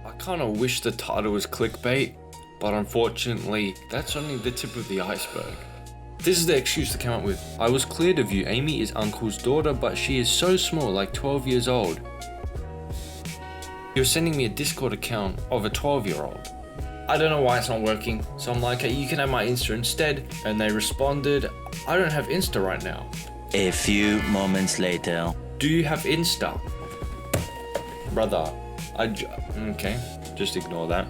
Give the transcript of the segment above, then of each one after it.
I kind of wish the title was clickbait, but unfortunately, that's only the tip of the iceberg. This is the excuse they came up with. I was cleared of you. Amy is uncle's daughter, but she is so small, like 12 years old. You're sending me a Discord account of a 12-year-old. I don't know why it's not working, so I'm like, hey, you can have my Insta instead. And they responded, I don't have Insta right now. A few moments later. Do you have Insta? Brother, okay, just ignore that.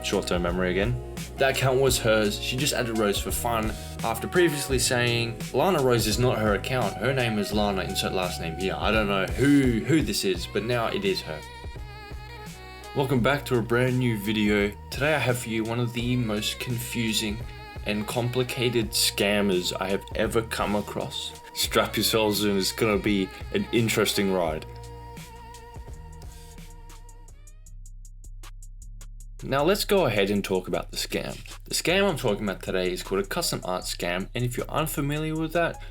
Short-term memory again. That account was hers. She just added Rose for fun after previously saying Lana Rose is not her account. Her name is Lana, insert last name here. I don't know who this is, but now it is her. Welcome back to a brand new video. Today I have for you one of the most confusing and complicated scammers I have ever come across. Strap yourselves in, it's gonna be an interesting ride. Now let's go ahead and talk about the scam. The scam I'm talking about today is called a custom art scam, and if you're unfamiliar with that,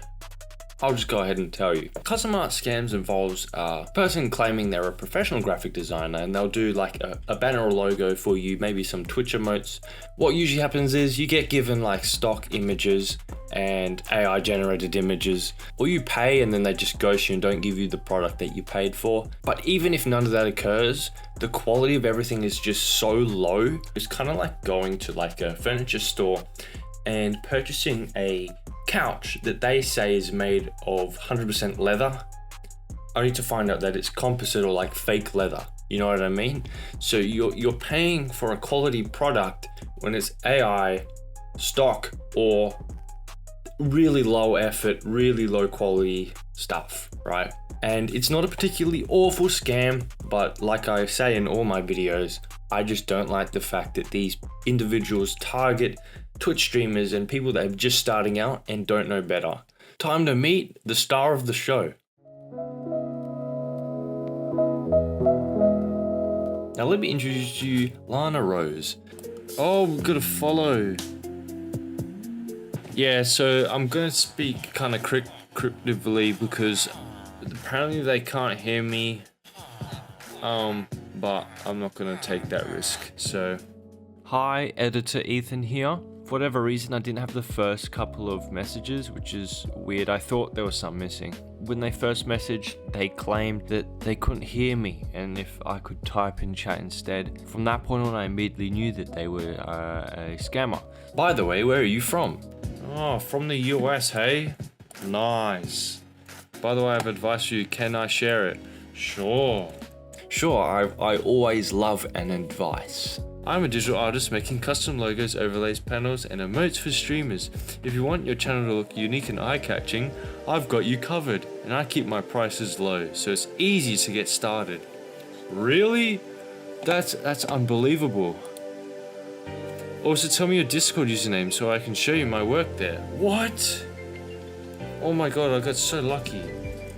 I'll just go ahead and tell you. Custom art scams involves a person claiming they're a professional graphic designer and they'll do like a banner or logo for you, maybe some Twitch emotes. What usually happens is you get given like stock images and AI generated images, or you pay and then they just ghost you and don't give you the product that you paid for. But even if none of that occurs, the quality of everything is just so low. It's kind of like going to like a furniture store and purchasing a couch that they say is made of 100% leather, only to find out that it's composite or like fake leather. You know what I mean? So you're paying for a quality product when it's AI, stock, or really low effort, really low quality stuff, right? And it's not a particularly awful scam, but like I say in all my videos, I just don't like the fact that these individuals target Twitch streamers and people that are just starting out and don't know better. Time to meet the star of the show. Now let me introduce you, Lana Rose. Oh, we've got to follow. Yeah, so I'm gonna speak kind of cryptively because apparently they can't hear me. But I'm not gonna take that risk. So, hi, editor Ethan here. For whatever reason, I didn't have the first couple of messages, which is weird. I thought there was some missing. When they first messaged, they claimed that they couldn't hear me and if I could type in chat instead. From that point on, I immediately knew that they were a scammer. By the way, where are you from? Oh, from the US, hey? Nice. By the way, I have advice for you. Can I share it? Sure. Sure, I always love an advice. I'm a digital artist making custom logos, overlays, panels, and emotes for streamers. If you want your channel to look unique and eye-catching, I've got you covered, and I keep my prices low, so it's easy to get started. Really? That's unbelievable. Also, tell me your Discord username so I can show you my work there. What? Oh my god, I got so lucky.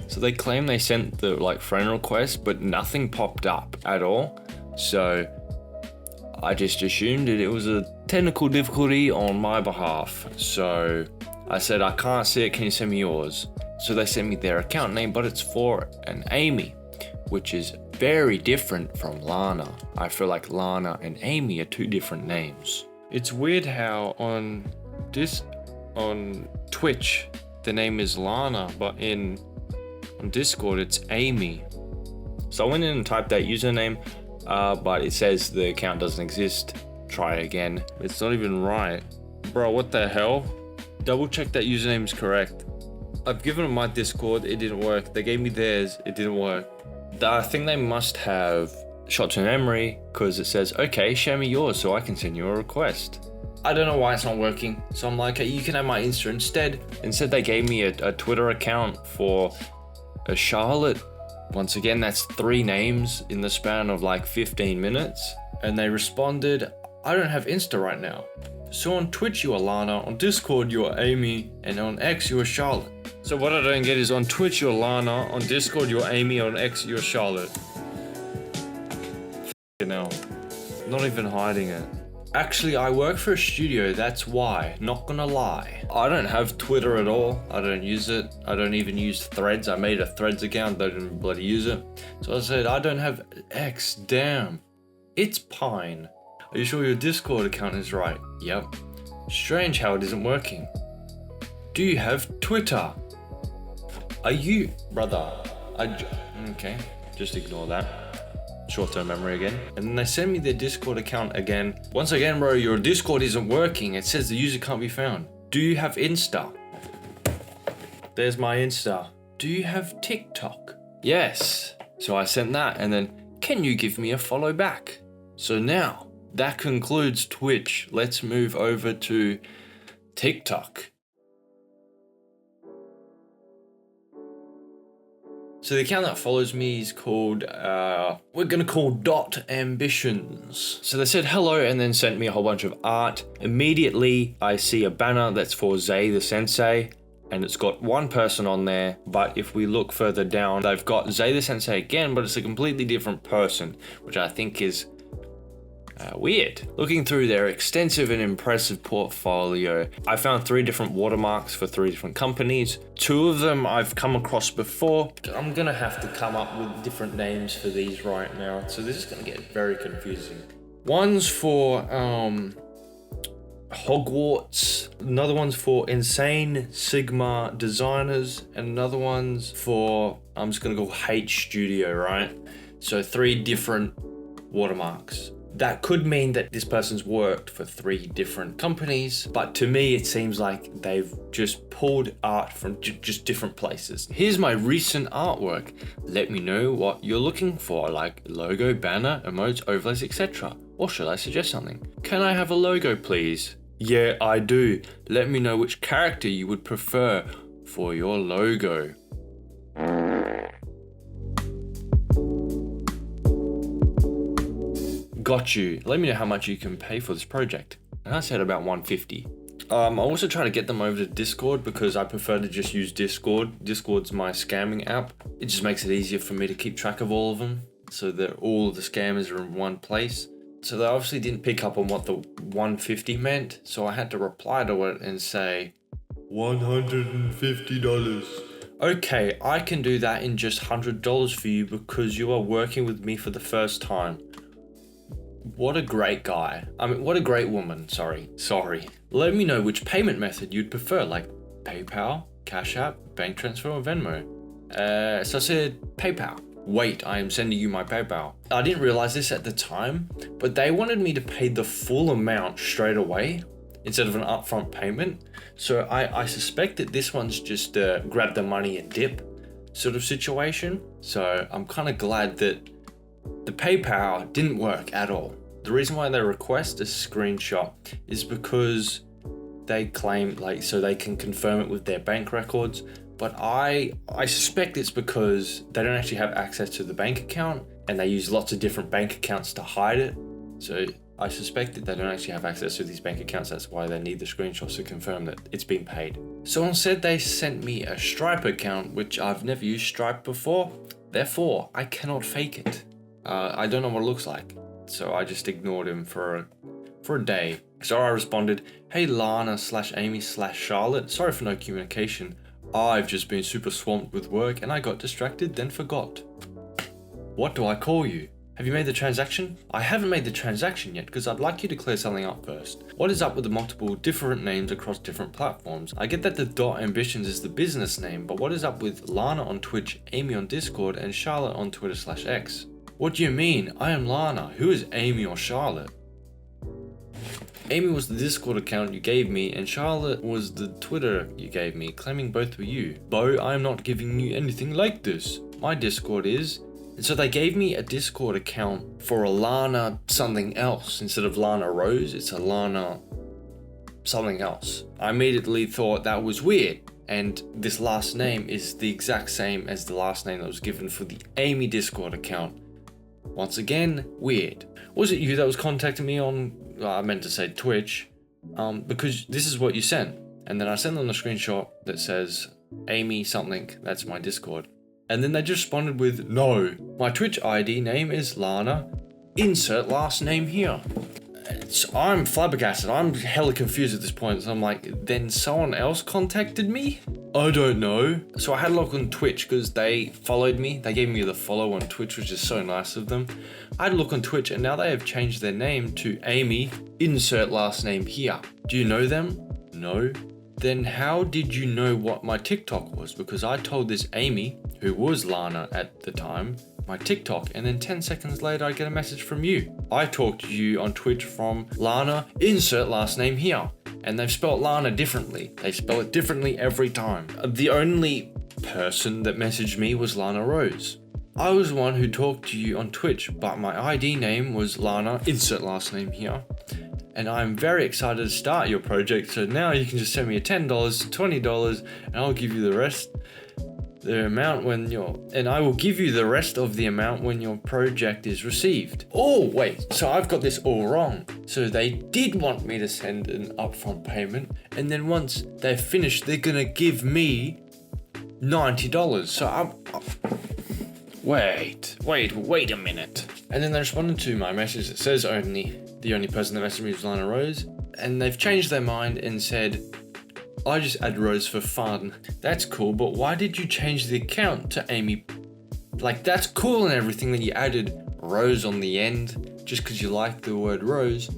So they claim they sent the like friend request, but nothing popped up at all. So I just assumed that it was a technical difficulty on my behalf. So I said, I can't see it, can you send me yours? So they sent me their account name, but it's for an Amy, which is very different from Lana. I feel like Lana and Amy are two different names. It's weird how on Twitch, the name is Lana, but on Discord it's Amy. So I went in and typed that username, but it says the account doesn't exist. Try again. It's not even right. Bro, what the hell? Double check that username is correct. I've given them my Discord, it didn't work. They gave me theirs, it didn't work. I think they must have shot to memory because it says, okay, share me yours so I can send you a request. I don't know why it's not working. So I'm like, hey, you can have my Insta instead. Instead, they gave me a Twitter account for a Charlotte. Once again, that's 3 names in the span of like 15 minutes. And they responded, I don't have Insta right now. So on Twitch, you are Lana, on Discord, you are Amy, and on X, you are Charlotte. So what I don't get is on Twitch, you're Lana, on Discord, you're Amy, on X, you're Charlotte. F***ing hell. Not even hiding it. Actually, I work for a studio, that's why, not gonna lie. I don't have Twitter at all, I don't use it. I don't even use Threads. I made a Threads account, don't even bloody use it. So I said, I don't have X, damn. It's Pine. Are you sure your Discord account is right? Yep. Strange how it isn't working. Do you have Twitter? Are you... Brother, okay, just ignore that. Short-term memory again. And then they send me their Discord account again. Once again, bro, your Discord isn't working. It says the user can't be found. Do you have Insta? There's my Insta. Do you have TikTok? Yes. So I sent that, and then, can you give me a follow back? So now, that concludes Twitch. Let's move over to TikTok. So the account that follows me is called, we're gonna call Dot Ambitions. So they said hello and then sent me a whole bunch of art. Immediately, I see a banner that's for Zay the Sensei, and it's got one person on there. But if we look further down, they've got Zay the Sensei again, but it's a completely different person, which I think is weird. Looking through their extensive and impressive portfolio, I found 3 different watermarks for 3 different companies. 2 of them I've come across before. I'm gonna have to come up with different names for these right now, so this is gonna get very confusing. One's for Hogwarts, another one's for Insane Sigma Designers, and another one's for, I'm just gonna go H Studio, right? So 3 different watermarks. That could mean that this person's worked for 3 different companies, but to me it seems like they've just pulled art from just different places. Here's my recent artwork. Let me know what you're looking for, like logo, banner, emotes, overlays, etc. Or should I suggest something? Can I have a logo, please? Yeah, I do. Let me know which character you would prefer for your logo. Got you. Let me know how much you can pay for this project. And I said about 150. I also try to get them over to Discord because I prefer to just use Discord. Discord's my scamming app. It just makes it easier for me to keep track of all of them, so that all of the scammers are in one place. So they obviously didn't pick up on what the 150 meant, so I had to reply to it and say $150. Okay, I can do that in just $100 for you because you are working with me for the first time. What a great guy. I mean, what a great woman, sorry. Let me know which payment method you'd prefer, like PayPal, Cash App, bank transfer, or Venmo. So I said PayPal. Wait, I am sending you my PayPal. I didn't realize this at the time, but they wanted me to pay the full amount straight away instead of an upfront payment. So I suspect that this one's just grab the money and dip sort of situation. So I'm kind of glad that the PayPal didn't work at all. The reason why they request a screenshot is because they claim, like, so they can confirm it with their bank records. But I suspect it's because they don't actually have access to the bank account and they use lots of different bank accounts to hide it. So I suspect that they don't actually have access to these bank accounts. That's why they need the screenshots to confirm that it's been paid. So instead they sent me a Stripe account, which I've never used Stripe before. Therefore, I cannot fake it. I don't know what it looks like. So I just ignored him for a day. So I responded, hey Lana/Amy/Charlotte, sorry for no communication. I've just been super swamped with work and I got distracted, then forgot. What do I call you? Have you made the transaction? I haven't made the transaction yet because I'd like you to clear something up first. What is up with the multiple different names across different platforms? I get that the Dot Ambitions is the business name, but what is up with Lana on Twitch, Amy on Discord, and Charlotte on Twitter/X? What do you mean? I am Lana. Who is Amy or Charlotte? Amy was the Discord account you gave me, and Charlotte was the Twitter you gave me, claiming both were you. Bo, I am not giving you anything like this. My Discord is... And so they gave me a Discord account for a Lana something else. Instead of Lana Rose, it's a Lana something else. I immediately thought that was weird. And this last name is the exact same as the last name that was given for the Amy Discord account. Once again, weird. Was it you that was contacting me on, I meant to say Twitch, because this is what you sent. And then I sent them a screenshot that says, Amy something, that's my Discord. And then they just responded with, no, my Twitch ID name is Lana, insert last name here. So I'm flabbergasted, I'm hella confused at this point. So I'm like, then someone else contacted me? I don't know. So I had a look on Twitch because they followed me. They gave me the follow on Twitch, which is so nice of them. I had a look on Twitch and now they have changed their name to Amy, insert last name here. Do you know them? No. Then how did you know what my TikTok was? Because I told this Amy, who was Lana at the time, my TikTok, and then 10 seconds later I get a message from you. I talked to you on Twitch from Lana, insert last name here. And they've spelled Lana differently. They spell it differently every time. The only person that messaged me was Lana Rose. I was the one who talked to you on Twitch, but my ID name was Lana, insert last name here. And I'm very excited to start your project, so now you can just send me a $10, $20, and I'll give you the rest. And I will give you the rest of the amount when your project is received. Oh, wait, so I've got this all wrong. So they did want me to send an upfront payment, and then once they're finished, they're gonna give me $90. So wait a minute. And then they responded to my message that says the only person that messaged me was Lana Rose, and they've changed their mind and said, I just add Rose for fun. That's cool, but why did you change the account to Amy? Like, that's cool and everything that you added Rose on the end just because you like the word Rose.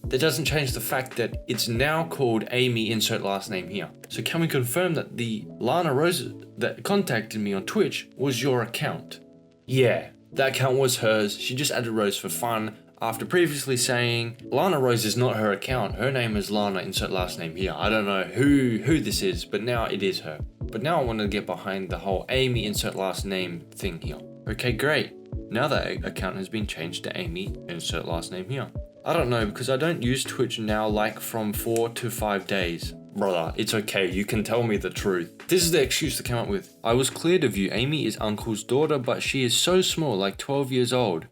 That doesn't change the fact that it's now called Amy, insert last name here. So can we confirm that the Lana Rose that contacted me on Twitch was your account? Yeah, that account was hers. She just added Rose for fun. After previously saying, Lana Rose is not her account, her name is Lana, insert last name here. I don't know who this is, but now it is her. But now I want to get behind the whole Amy, insert last name thing here. Okay, great. Now that account has been changed to Amy, insert last name here. I don't know, because I don't use Twitch now like from 4 to 5 days. Brother, it's okay, you can tell me the truth. This is the excuse to come up with. I was cleared of you. Amy is uncle's daughter, but she is so small, like 12 years old.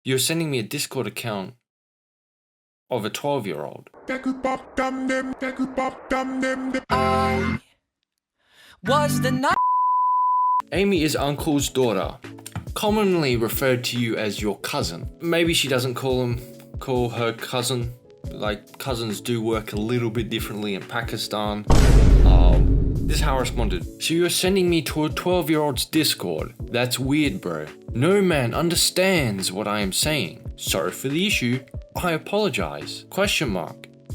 You're sending me a Discord account of a 12-year-old. Amy is uncle's daughter, commonly referred to you as your cousin. Maybe she doesn't call her cousin. Like, cousins do work a little bit differently in Pakistan. This is how I responded. So you're sending me to a 12-year-old's Discord? That's weird, bro. No man understands what I am saying. Sorry for the issue. I apologize. ?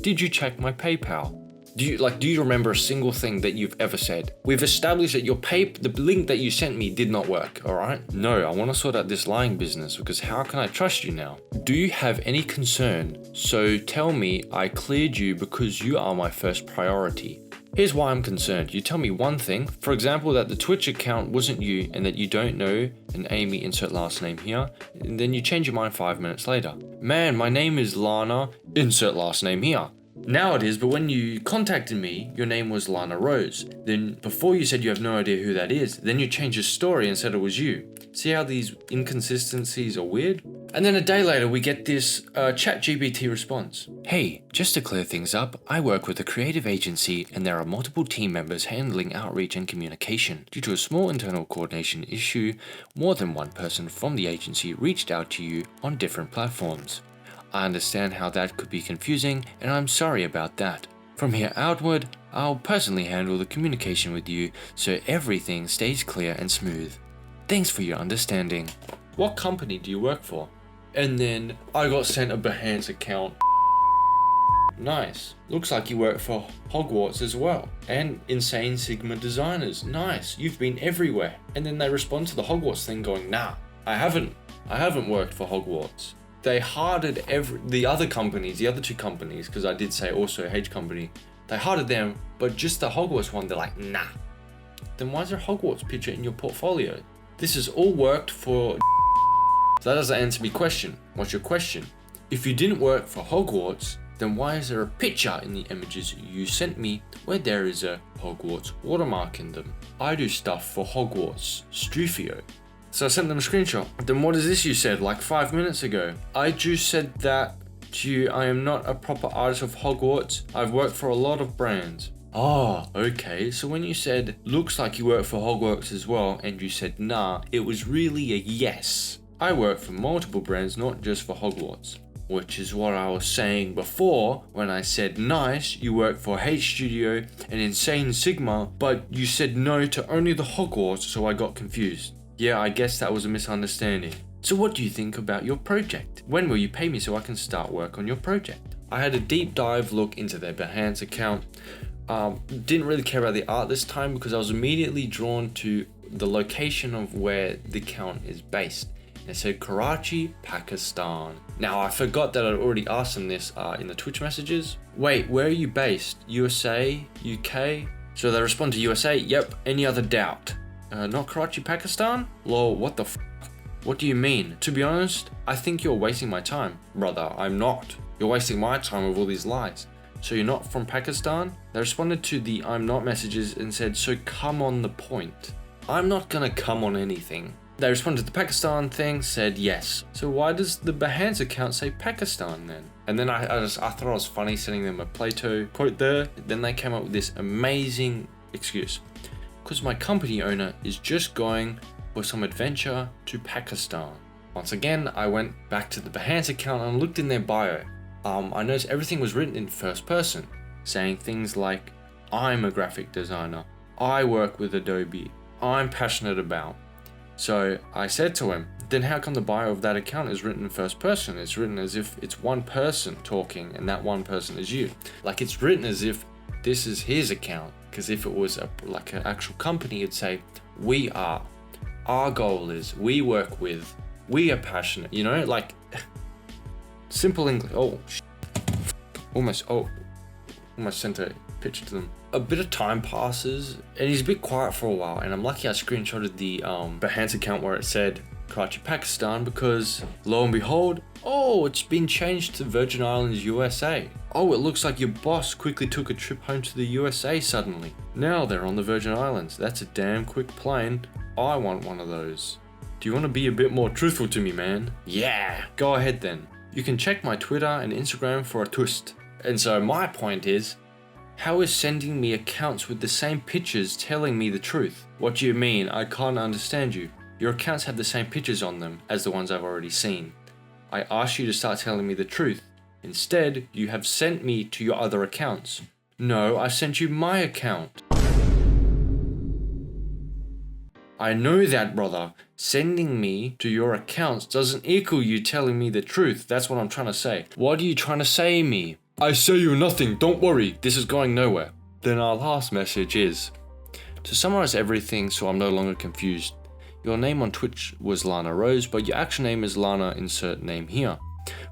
Did you check my PayPal? Do you remember a single thing that you've ever said? We've established that the link that you sent me did not work, alright? No, I want to sort out this lying business because how can I trust you now? Do you have any concern? So tell me I cleared you because you are my first priority. Here's why I'm concerned. You tell me one thing, for example, that the Twitch account wasn't you and that you don't know an Amy, insert last name here, and then you change your mind 5 minutes later. Man, my name is Lana, insert last name here. Now it is, but when you contacted me, your name was Lana Rose. Then before you said you have no idea who that is, then you changed your story and said it was you. See how these inconsistencies are weird? And then a day later, we get this ChatGPT response. Hey, just to clear things up, I work with a creative agency and there are multiple team members handling outreach and communication. Due to a small internal coordination issue, more than one person from the agency reached out to you on different platforms. I understand how that could be confusing and I'm sorry about that. From here outward, I'll personally handle the communication with you so everything stays clear and smooth. Thanks for your understanding. What company do you work for? And then I got sent a Behance account. Nice. Looks like you work for Hogwarts as well. And Insane Sigma Designers. Nice. You've been everywhere. And then they respond to the Hogwarts thing going, nah, I haven't worked for Hogwarts. They hearted the other two companies, because I did say also H company, they hearted them, but just the Hogwarts one, they're like, nah. Then why is there a Hogwarts picture in your portfolio? This has all worked for. So that doesn't answer my question. What's your question? If you didn't work for Hogwarts, then why is there a picture in the images you sent me where there is a Hogwarts watermark in them? I do stuff for Hogwarts, Strufio. So I sent them a screenshot. Then what is this you said like 5 minutes ago? I just said that to you, I am not a proper artist of Hogwarts. I've worked for a lot of brands. Oh, okay. So when you said, looks like you work for Hogwarts as well, and you said nah, it was really a yes. I work for multiple brands, not just for Hogwarts. which is what I was saying before when I said nice, you work for H Studio and Insane Sigma, but you said no to only the Hogwarts, so I got confused. Yeah, I guess that was a misunderstanding. So what do you think about your project? When will you pay me so I can start work on your project? I had a deep dive look into their Behance account. Didn't really care about the art this time because I was immediately drawn to the location of where the account is based. It said Karachi, Pakistan. Now I forgot that I'd already asked them this in the Twitch messages. Wait, where are you based? USA? UK? So they respond to USA, yep, any other doubt? Not Karachi, Pakistan? Lol, what the f***? What do you mean? To be honest, I think you're wasting my time. Brother, I'm not. You're wasting my time with all these lies. So you're not from Pakistan? They responded to the I'm not messages and said, so come on the point. I'm not gonna come on anything. They responded to the Pakistan thing, said yes. So why does the Behance account say Pakistan then? And then I thought it was funny sending them a Plato quote there. Then they came up with this amazing excuse. Because my company owner is just going for some adventure to Pakistan. Once again, I went back to the Behance account and looked in their bio. I noticed everything was written in first person, saying things like, I'm a graphic designer, I work with Adobe, I'm passionate about. So I said to him, then how come the bio of that account is written in first person? It's written as if it's one person talking and that one person is you. Like it's written as if this is his account. Because if it was like an actual company, it'd say, we are, our goal is, we work with, we are passionate, you know, like simple English. Almost sent a picture to them. A bit of time passes and he's a bit quiet for a while, and I'm lucky I screenshotted the Behance account where it said Karachi, Pakistan, because lo and behold, oh, it's been changed to Virgin Islands, USA. Oh, it looks like your boss quickly took a trip home to the USA suddenly. Now they're on the Virgin Islands. That's a damn quick plane. I want one of those. Do you want to be a bit more truthful to me, man? Yeah, go ahead then. You can check my Twitter and Instagram for a twist. And so my point is, how is sending me accounts with the same pictures telling me the truth? What do you mean? I can't understand you. Your accounts have the same pictures on them as the ones I've already seen. I asked you to start telling me the truth. Instead, you have sent me to your other accounts. No, I sent you my account. I know that, brother. Sending me to your accounts doesn't equal you telling me the truth. That's what I'm trying to say. What are you trying to say me? I say you nothing, don't worry. This is going nowhere. Then our last message is, to summarize everything so I'm no longer confused. Your name on Twitch was Lana Rose, but your actual name is Lana insert name here.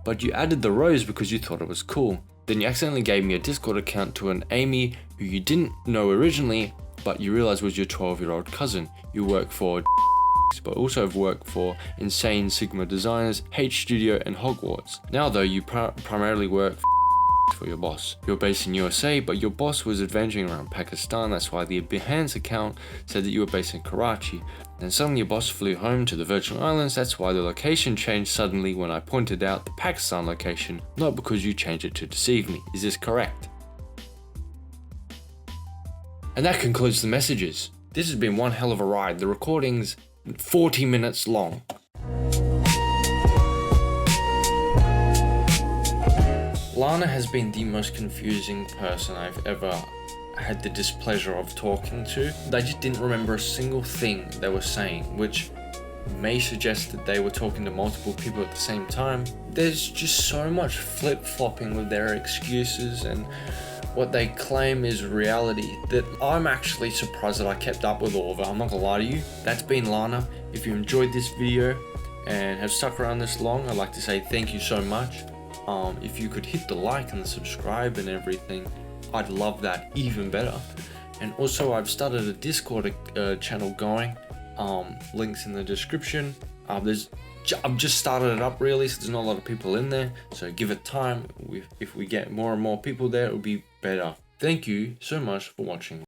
But you added the Rose because you thought it was cool. Then you accidentally gave me a Discord account to an Amy who you didn't know originally, but you realized was your 12-year-old cousin. You work for but also have worked for Insane Sigma Designers, H Studio and Hogwarts. Now though, you primarily work for your boss. You're based in USA, but your boss was adventuring around Pakistan. That's why the Behance account said that you were based in Karachi. Then suddenly your boss flew home to the Virgin Islands. That's why the location changed suddenly when I pointed out the Pakistan location, not because you changed it to deceive me. Is this correct? And that concludes the messages. This has been one hell of a ride. The recording's 40 minutes long. Lana has been the most confusing person I've ever had the displeasure of talking to. I just didn't remember a single thing they were saying, which may suggest that they were talking to multiple people at the same time. There's just so much flip-flopping with their excuses and what they claim is reality that I'm actually surprised that I kept up with all of it. I'm not gonna lie to you. That's been Lana. If you enjoyed this video and have stuck around this long, I'd like to say thank you so much. If you could hit the like and the subscribe and everything, I'd love that even better. And also I've started a Discord channel going, links in the description. I've just started it up really, so there's not a lot of people in there, so give it time. If we get more and more people there, it'll be better. Thank you so much for watching.